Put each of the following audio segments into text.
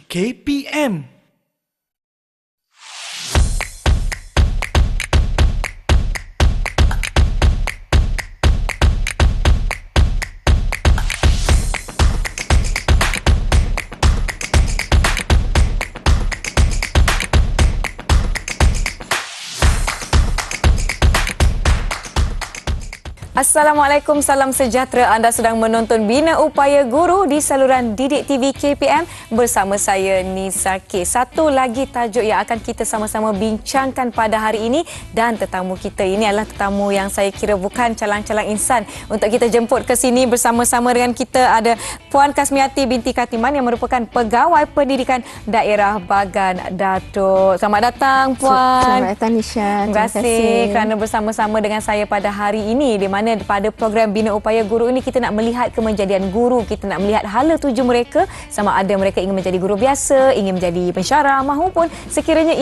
KPM. Assalamualaikum, salam sejahtera. Anda sedang menonton Bina Upaya Guru di saluran Didik TV KPM bersama saya Nisa K. Satu lagi tajuk yang akan kita sama-sama bincangkan pada hari ini, dan tetamu kita ini adalah tetamu yang saya kira bukan calang-calang insan untuk kita jemput ke sini. Bersama-sama dengan kita ada Puan Kasmiati binti Katiman yang merupakan Pegawai Pendidikan Daerah Bagan Datuk. Selamat datang, Puan. Selamat datang, Nisha. Terima kasih kerana bersama-sama dengan saya pada hari ini, di mana pada program Bina Upaya Guru ini kita nak melihat kemenjadian guru, kita nak melihat hala tuju mereka, sama ada mereka ingin menjadi guru biasa, ingin menjadi pensyarah, maupun sekiranya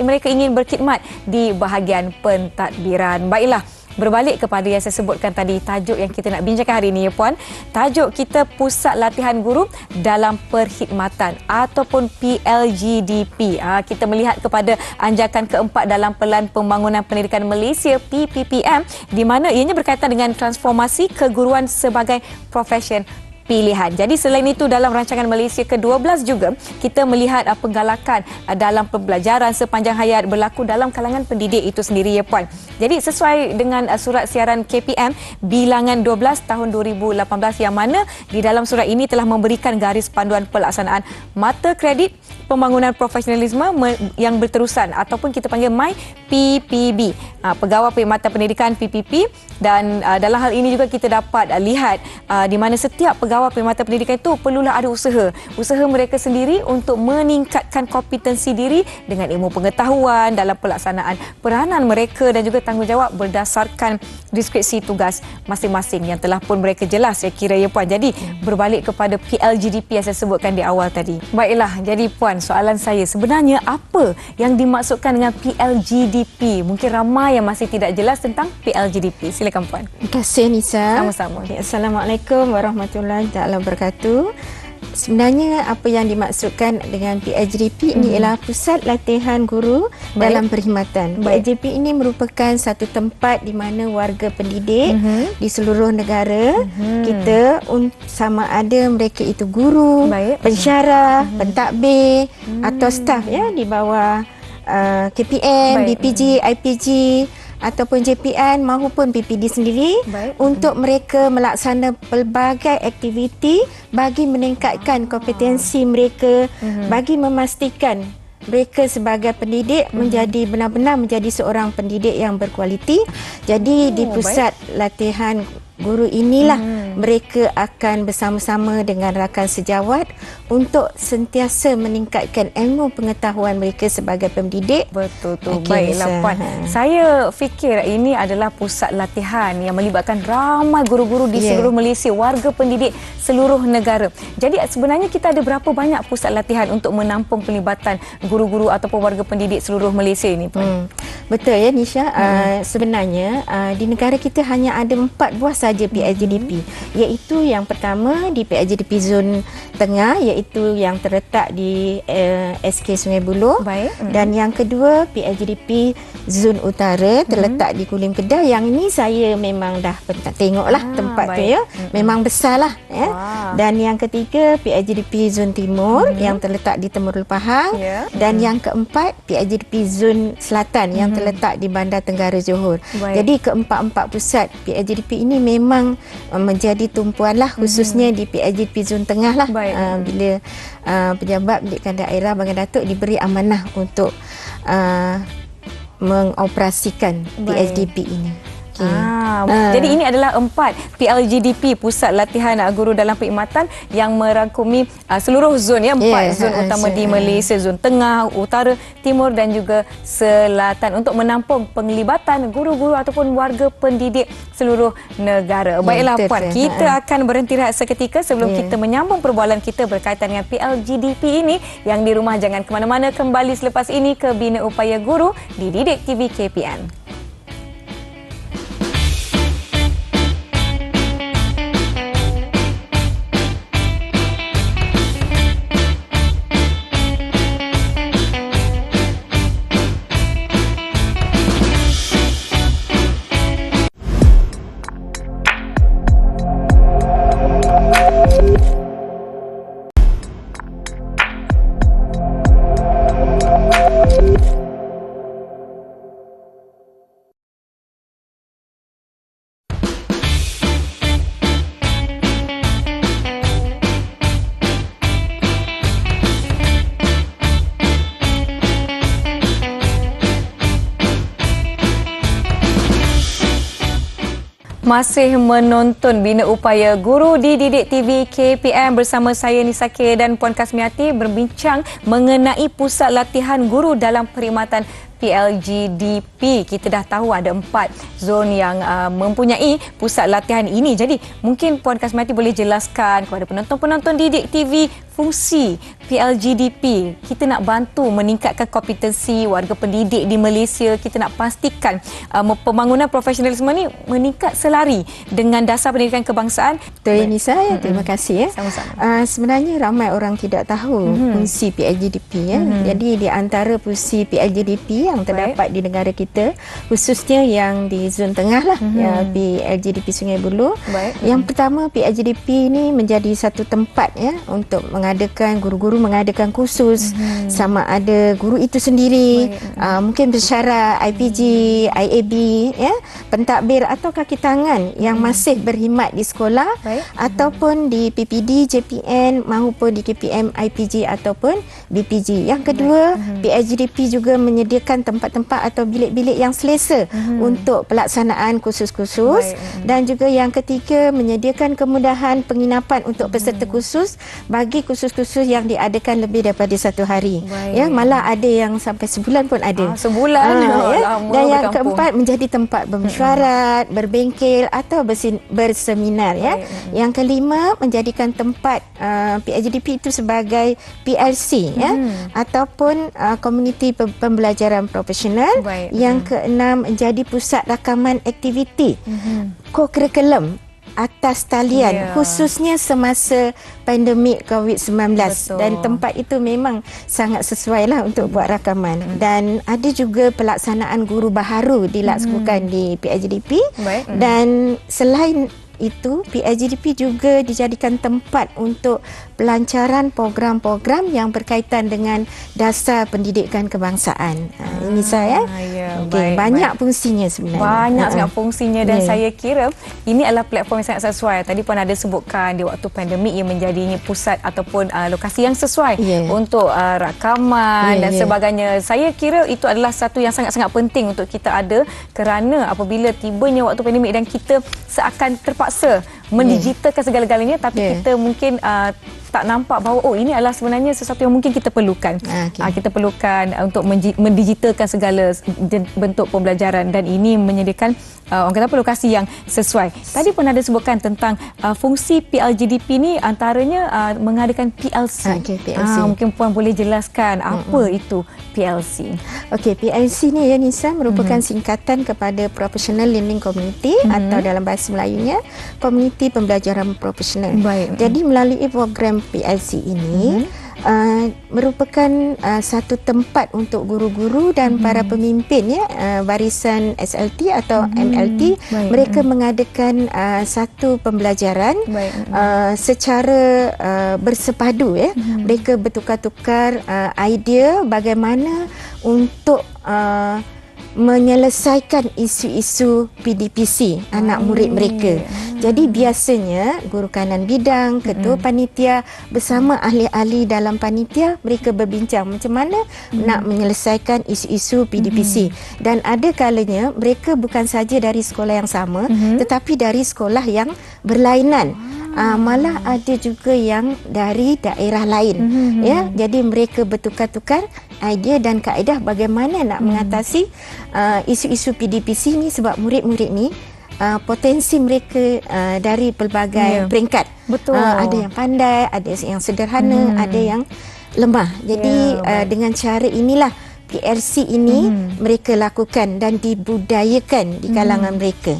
mereka ingin berkhidmat di bahagian pentadbiran. Baiklah, berbalik kepada yang saya sebutkan tadi, tajuk yang kita nak bincangkan hari ini, ya Puan. Tajuk kita Pusat Latihan Guru dalam Perkhidmatan ataupun PLGDP. Kita melihat kepada anjakan keempat dalam Pelan Pembangunan Pendidikan Malaysia PPPM, di mana ianya berkaitan dengan transformasi keguruan sebagai profesen pilihan. Jadi selain itu, dalam rancangan Malaysia ke-12 juga kita melihat penggalakan dalam pembelajaran sepanjang hayat berlaku dalam kalangan pendidik itu sendiri, ya Puan. Jadi sesuai dengan surat siaran KPM bilangan 12 tahun 2018, yang mana di dalam surat ini telah memberikan garis panduan pelaksanaan mata kredit pembangunan profesionalisme yang berterusan ataupun kita panggil MyPPB, Pegawai Perkhidmatan Pendidikan PPP. Dan dalam hal ini juga kita dapat lihat di mana setiap pegawai perkhidmatan pendidikan itu perlulah ada usaha mereka sendiri untuk meningkatkan kompetensi diri dengan ilmu pengetahuan dalam pelaksanaan peranan mereka dan juga tanggungjawab berdasarkan deskripsi tugas masing-masing yang telah pun mereka jelas, saya kira, ya Puan. Jadi berbalik kepada PLGDP yang saya sebutkan di awal tadi. Baiklah, jadi Puan, soalan saya sebenarnya apa yang dimaksudkan dengan PLGDP? Mungkin ramai yang masih tidak jelas tentang PLGDP. Silakan Puan. Terima kasih, Nisa. Sama-sama. Assalamualaikum warahmatullahi wabarakatuh. Sebenarnya apa yang dimaksudkan dengan PLGDP ini ialah Pusat Latihan Guru dalam Perkhidmatan. PLGDP ini merupakan satu tempat di mana warga pendidik di seluruh negara kita, sama ada mereka itu guru, pensyarah, pentadbir atau staf, ya, di bawah KPM, BPG, IPG ataupun JPN maupun PPD sendiri, untuk mereka melaksana pelbagai aktiviti bagi meningkatkan kompetensi mereka, bagi memastikan mereka sebagai pendidik menjadi benar-benar menjadi seorang pendidik yang berkualiti. Jadi di pusat latihan guru inilah mereka akan bersama-sama dengan rakan sejawat untuk sentiasa meningkatkan ilmu pengetahuan mereka sebagai pendidik. Betul tu. Baiklah Puan. Saya fikir ini adalah pusat latihan yang melibatkan ramai guru-guru di seluruh Malaysia, warga pendidik seluruh negara. Jadi sebenarnya kita ada berapa banyak pusat latihan untuk menampung pelibatan guru-guru ataupun warga pendidik seluruh Malaysia ini, Puan? Betul, ya Nisha. Sebenarnya di negara kita hanya ada 4 buah saja PLGDP, iaitu yang pertama di PLGDP Zon Tengah, iaitu yang terletak di SK Sungai Buloh. Dan yang kedua PLGDP Zon Utara terletak di Kulim Kedah. Yang ini saya memang dah pernah tengoklah tempat tu, ya. Memang besarlah, ya. Dan yang ketiga PLGDP Zon Timur yang terletak di Temerloh Pahang. Dan yang keempat PLGDP Zon Selatan yang terletak di Bandar Tenggara Johor. Jadi keempat-empat pusat PLGDP ini memang menjadi tumpuan lah, khususnya di PLGDP Zon Tengah lah. Bila Pejabat Pendidikan Daerah Bagan Datuk diberi amanah untuk mengoperasikan PLGDP ini. Jadi ini adalah 4 PLGDP, Pusat Latihan Guru dalam Perkhidmatan, yang merangkumi seluruh zon, ya, 4 zon utama di Malaysia, zon Tengah, Utara, Timur dan juga Selatan, untuk menampung penglibatan guru-guru ataupun warga pendidik seluruh negara. Baiklah Puan, kita akan berhenti rehat seketika sebelum kita menyambung perbualan kita berkaitan dengan PLGDP ini. Yang di rumah jangan ke mana-mana, kembali selepas ini ke Bina Upaya Guru di Didik TV KPM. Masih menonton Bina Upaya Guru di Didik TV KPM bersama saya Nisa K dan Puan Kasmiati berbincang mengenai pusat latihan guru dalam perkhidmatan PLGDP. Kita dah tahu ada 4 zon yang mempunyai pusat latihan ini. Jadi mungkin Puan Kasmiati boleh jelaskan kepada penonton-penonton Didik TV fungsi PLGDP. Kita nak bantu meningkatkan kompetensi warga pendidik di Malaysia. Kita nak pastikan pembangunan profesionalisme ni meningkat selari dengan dasar pendidikan kebangsaan. Betul Nisa, terima kasih. Sama-sama. Sebenarnya ramai orang tidak tahu fungsi PLGDP. Jadi di antara fungsi PLGDP yang terdapat di negara kita, khususnya yang di zon tengah lah, PLGDP Sungai Buloh. Yang pertama, PLGDP ini menjadi satu tempat untuk mengadakan guru-guru mengadakan kursus, sama ada guru itu sendiri, mungkin bersyarat IPG, IAB, pentadbir atau kaki tangan yang masih berkhidmat di sekolah ataupun di PPD, JPN maupun di KPM, IPG ataupun BPG. Yang kedua, PLGDP juga menyediakan tempat-tempat atau bilik-bilik yang selesa untuk pelaksanaan kursus-kursus, dan juga yang ketiga menyediakan kemudahan penginapan untuk peserta kursus bagi kursus-kursus yang diadakan lebih daripada 1 hari. Malah ada yang sampai sebulan pun ada. Sebulan. Dan yang keempat menjadi tempat bermesyuarat, berbengkel atau berseminar. Yang kelima menjadikan tempat PLGDP itu sebagai PLC ataupun komuniti pembelajaran profesional. Yang keenam menjadi pusat rakaman aktiviti ko-kurikulum atas talian, khususnya semasa pandemik COVID-19. Dan tempat itu memang sangat sesuai lah untuk buat rakaman. Dan ada juga pelaksanaan guru baharu dilaksanakan di PLGDP. Dan selain itu, PLGDP juga dijadikan tempat untuk pelancaran program-program yang berkaitan dengan dasar pendidikan kebangsaan. Ini saya. Banyak fungsinya sebenarnya. Banyak sangat fungsinya, dan saya kira ini adalah platform yang sangat sesuai. Tadi pun ada sebutkan di waktu pandemik yang menjadi pusat ataupun lokasi yang sesuai untuk rakaman dan sebagainya. Saya kira itu adalah satu yang sangat-sangat penting untuk kita ada, kerana apabila tibanya waktu pandemik dan kita seakan terpaksa mendigitalkan segala-galanya, tapi kita mungkin tak nampak bahawa ini adalah sebenarnya sesuatu yang mungkin kita perlukan. Kita perlukan untuk mendigitalkan segala bentuk pembelajaran, dan ini menyediakan orang kata lokasi yang sesuai. Tadi pun ada sebutkan tentang fungsi PLGDP ni antaranya mengadakan PLC. PLC. Mungkin Puan boleh jelaskan apa itu PLC. PLC ni Nisa merupakan singkatan kepada Professional Learning Community atau dalam bahasa Melayunya Komuniti Pembelajaran Profesional. Jadi melalui program PLC ini merupakan satu tempat untuk guru-guru dan para pemimpin barisan SLT atau MLT. Mereka mengadakan satu pembelajaran secara bersepadu. Mereka bertukar-tukar idea bagaimana untuk menyelesaikan isu-isu PDPC anak murid mereka. Jadi biasanya guru kanan bidang, ketua panitia bersama ahli-ahli dalam panitia, mereka berbincang macam mana nak menyelesaikan isu-isu PDPC. Dan ada kalanya mereka bukan saja dari sekolah yang sama, tetapi dari sekolah yang berlainan. Malah ada juga yang dari daerah lain. Jadi mereka bertukar-tukar idea dan kaedah bagaimana nak mengatasi isu-isu PDPC ni, sebab murid-murid ni potensi mereka dari pelbagai peringkat. Ada yang pandai, ada yang sederhana, ada yang lemah. Jadi dengan cara inilah PLC ini mereka lakukan dan dibudayakan di kalangan mereka.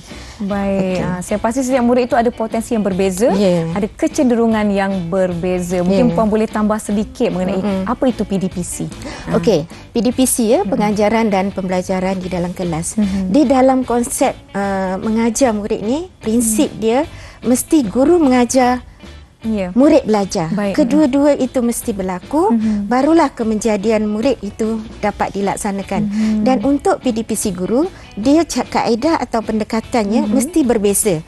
Saya pasti setiap murid itu ada potensi yang berbeza, ada kecenderungan yang berbeza. Mungkin Puan boleh tambah sedikit mengenai apa itu PDPC. PDPC pengajaran dan pembelajaran di dalam kelas. Di dalam konsep mengajar murid ni, prinsip dia mesti guru mengajar, murid belajar. Kedua-dua itu mesti berlaku, barulah kemejadian murid itu dapat dilaksanakan. Dan untuk PDPC guru, dia kaedah atau pendekatannya mesti berbeza.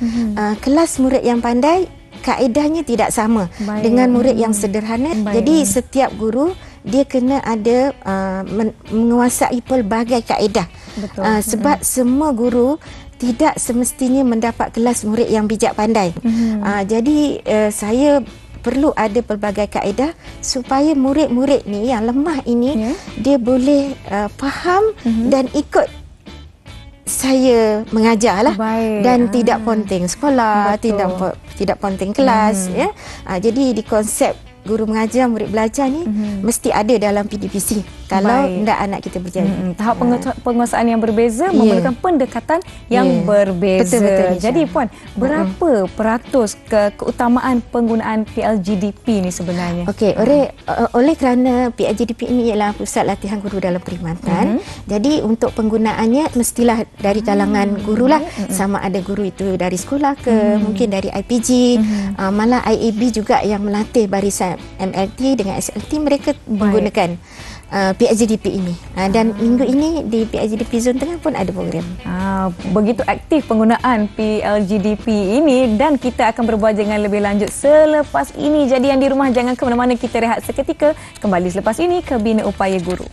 Kelas murid yang pandai, kaedahnya tidak sama dengan murid yang sederhana. Jadi setiap guru dia kena ada menguasai pelbagai kaedah. Sebab semua guru tidak semestinya mendapat kelas murid yang bijak pandai. Jadi saya perlu ada pelbagai kaedah supaya murid-murid ni yang lemah ini dia boleh faham dan ikut saya mengajar lah. Dan tidak ponteng sekolah, tidak ponteng kelas. Jadi di konsep guru mengajar, murid belajar ni mesti ada dalam PDPC kalau hendak anak kita berjaya. Tahap penguasaan yang berbeza memerlukan pendekatan yang berbeza. Betul, jadi Puan, berapa peratus keutamaan penggunaan PLGDP ni sebenarnya? Okey, oleh kerana PLGDP ini ialah pusat latihan guru dalam perkhidmatan, jadi untuk penggunaannya mestilah dari kalangan guru lah. Sama ada guru itu dari sekolah ke mungkin dari IPG, malah IAB juga yang melatih barisan MLT dengan SLT, mereka menggunakan PLGDP ini. Dan minggu ini di PLGDP Zon Tengah pun ada program. Begitu aktif penggunaan PLGDP ini, dan kita akan berbual dengan lebih lanjut selepas ini. Jadi yang di rumah jangan ke mana-mana, kita rehat seketika. Kembali selepas ini ke Bina Upaya Guru.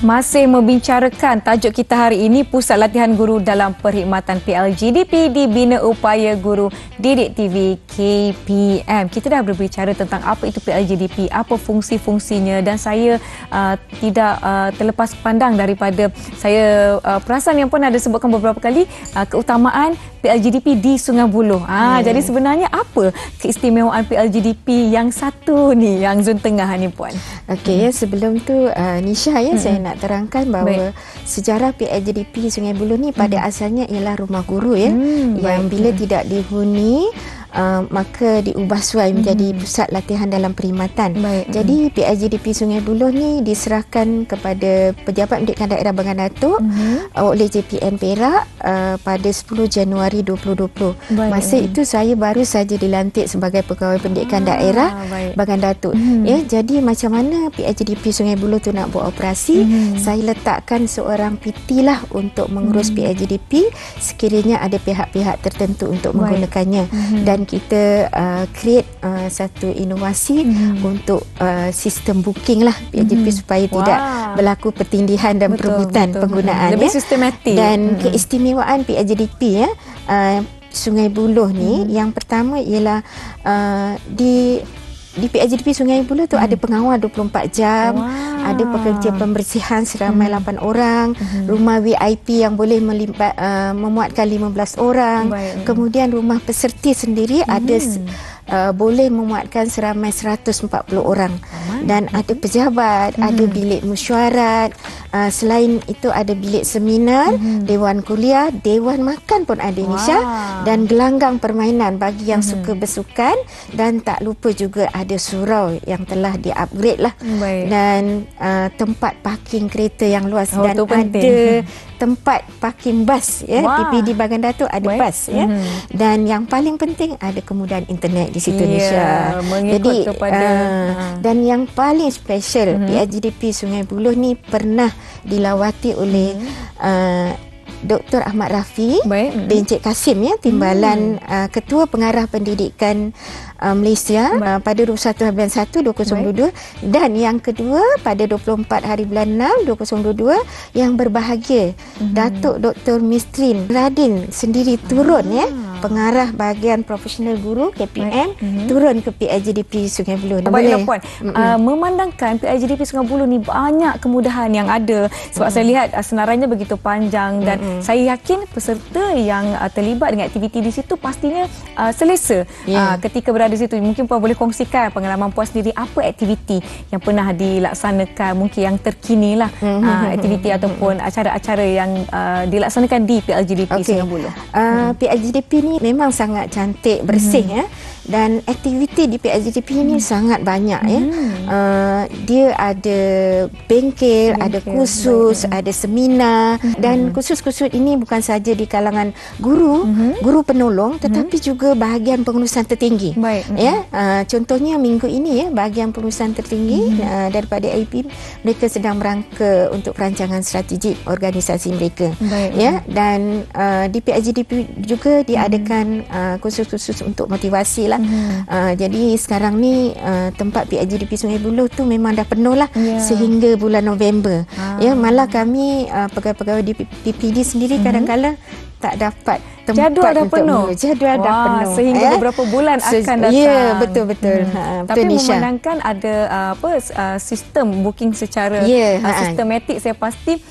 Masih membicarakan tajuk kita hari ini, Pusat Latihan Guru dalam Perkhidmatan PLGDP di Bina Upaya Guru Didik TV KPM. Kita dah berbicara tentang apa itu PLGDP, apa fungsi-fungsinya, dan saya tidak terlepas pandang daripada saya perasan yang pun ada sebutkan beberapa kali keutamaan PLGDP di Sungai Buloh. Jadi sebenarnya apa keistimewaan PLGDP yang satu ni, yang Zon Tengah ni Puan? Okey, sebelum tu Nisha saya nak terangkan bahawa sejarah PLGDP Sungai Buloh ni pada asalnya ialah rumah guru yang bila tidak dihuni maka diubah suai menjadi pusat latihan dalam perkhidmatan. Jadi PLGDP Sungai Buloh ni diserahkan kepada Pejabat Pendidikan Daerah Bagan Datuk oleh JPN Perak pada 10 Januari 2020. Masa itu saya baru saja dilantik sebagai Pegawai Pendidikan Daerah Bagan Datuk. Jadi macam mana PLGDP Sungai Buloh tu nak buat operasi, saya letakkan seorang PT lah untuk mengurus PLGDP sekiranya ada pihak-pihak tertentu untuk menggunakannya. Dan kita create satu inovasi untuk sistem booking lah PLGDP supaya tidak berlaku pertindihan dan perebutan penggunaan. Lebih sistematik. Dan keistimewaan PLGDP Sungai Buloh ni, yang pertama ialah di PLGDP Sungai Buloh tu ada pengawal 24 jam, ada pekerja pembersihan seramai 8 orang, rumah VIP yang boleh memuatkan 15 orang, kemudian rumah peserta sendiri ada boleh memuatkan seramai 140 orang, dan ada pejabat, ada bilik mesyuarat, selain itu ada bilik seminar, dewan kuliah, dewan makan pun ada, Nisha, dan gelanggang permainan bagi yang suka bersukan, dan tak lupa juga ada surau yang telah di-upgrade lah, dan tempat parking kereta yang luas, dan ada tempat parking bas PPD Bagan Datuk ada bas dan yang paling penting ada kemudahan internet di situ, Nisha. Jadi dan yang paling special PLGDP Sungai Buloh ni pernah dilawati oleh Dr. Ahmad Rafi bin Encik Kasim, Timbalan Ketua Pengarah Pendidikan Malaysia pada 21/1/2022, dan yang kedua pada 24 hari bulan 6 2022 yang berbahagia Datuk Dr. Mistrin Radin sendiri turun pengarah bahagian profesional guru KPM turun ke PIGDP Sungai Buloh. Baiklah Puan, memandangkan PIGDP Sungai Buloh ni banyak kemudahan yang ada sebab saya lihat senarannya begitu panjang dan saya yakin peserta yang terlibat dengan aktiviti di situ pastinya selesa ketika berada di situ. Mungkin Puan boleh kongsikan pengalaman Puan sendiri, apa aktiviti yang pernah dilaksanakan, mungkin yang terkini lah, aktiviti ataupun acara-acara yang dilaksanakan di PIGDP Sungai Buloh. PIGDP ni memang sangat cantik, bersih ya. Dan aktiviti di PIGDP ni sangat banyak ya. Dia ada bengkel, ada kursus, ada seminar dan kursus-kursus ini bukan saja di kalangan guru, guru penolong tetapi juga bahagian pengurusan tertinggi. Ya, contohnya minggu ini ya, bahagian pengurusan tertinggi daripada AIP mereka sedang merangka untuk perancangan strategik organisasi mereka. Ya, dan di PIGDP juga diadakan kursus-kursus untuk motivasi lah. Jadi sekarang ni tempat PIGDP Sungai Buloh tu memang dah penuh lah sehingga bulan November. Ya, malah kami pegawai-pegawai di PPD sendiri kadang-kadang tak dapat tempat jadual dah untuk penuh. Jadual dah penuh. Sehingga beberapa bulan akan datang. Ya, betul-betul. Tapi memandangkan ada sistem booking secara sistematik, saya pasti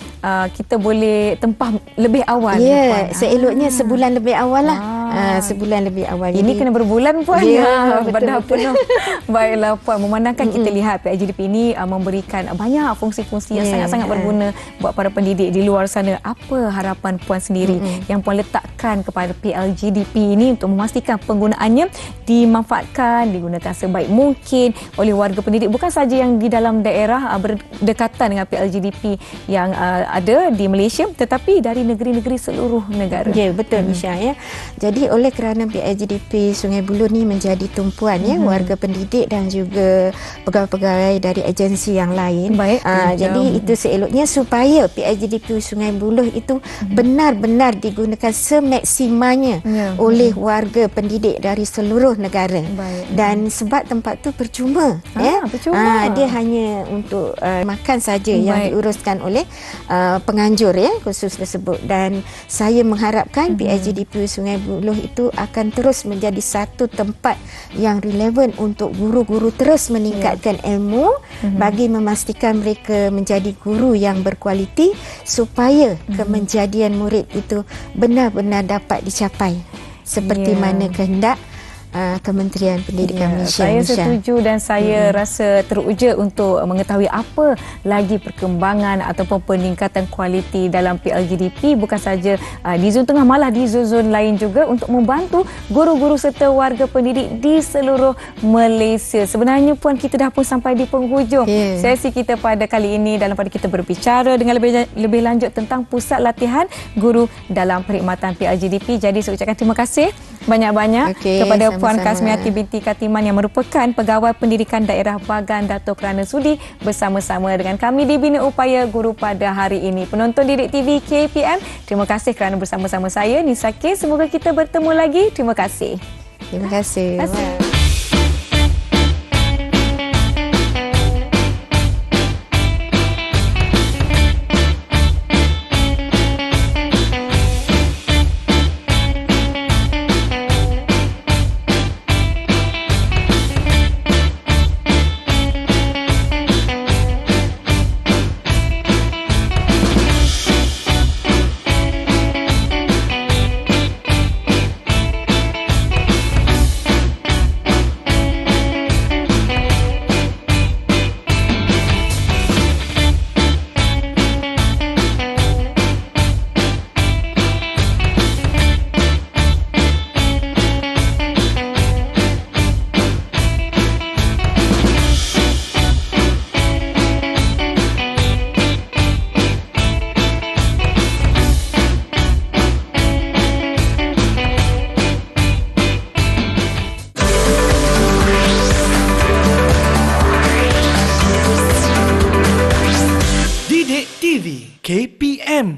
kita boleh tempah lebih awal. Ya, seeloknya sebulan lebih awal lah. Sebulan lebih awal. Ini kena berbulan Puan. Ya, dah penuh. Baiklah Puan, memandangkan kita lihat PIGDP ini memberikan banyak fungsi-fungsi yang sangat-sangat berguna buat para pendidik di luar sana. Apa harapan Puan sendiri yang Puan letakkan kepada PIGDP ini untuk memastikan penggunaannya dimanfaatkan, digunakan sebaik mungkin oleh warga pendidik, bukan saja yang di dalam daerah berdekatan dengan PIGDP yang ada di Malaysia, tetapi dari negeri-negeri seluruh negara. Ya, betul Nisha ya. Jadi oleh kerana PIGDP Sungai Buloh ni menjadi tumpuan ya warga pendidik dan juga pegawai-pegawai dari agensi yang lain. Jadi itu seeloknya supaya PIGDP Sungai Buloh itu benar-benar digunakan semeksimanya oleh warga pendidik dari seluruh negara. Dan sebab tempat tu percuma dia hanya untuk makan saja yang diuruskan oleh penganjur ya khusus tersebut. Dan saya mengharapkan PIGDP Sungai Buloh itu akan terus menjadi satu tempat yang relevan untuk guru-guru terus meningkatkan ilmu bagi memastikan mereka menjadi guru yang berkualiti supaya kemenjadian murid itu benar-benar dapat dicapai seperti mana kehendak Kementerian Pendidikan Malaysia. Saya setuju dan saya rasa teruja untuk mengetahui apa lagi perkembangan ataupun peningkatan kualiti dalam PIGDP, bukan saja di zon tengah, malah di zon-zon lain juga untuk membantu guru-guru serta warga pendidik di seluruh Malaysia. Sebenarnya Puan, kita dah pun sampai di penghujung sesi kita pada kali ini dalam pada kita berbicara dengan lebih lanjut tentang pusat latihan guru dalam perkhidmatan PIGDP. Jadi saya ucapkan terima kasih banyak-banyak kepada Puan Kasmiati binti Katiman yang merupakan Pegawai Pendidikan Daerah Bagan Dato' Kerana Sudi bersama-sama dengan kami di Bina Upaya Guru pada hari ini. Penonton Didik TV KPM, terima kasih kerana bersama-sama saya Nisa K. Semoga kita bertemu lagi. Terima kasih. Terima kasih. KPM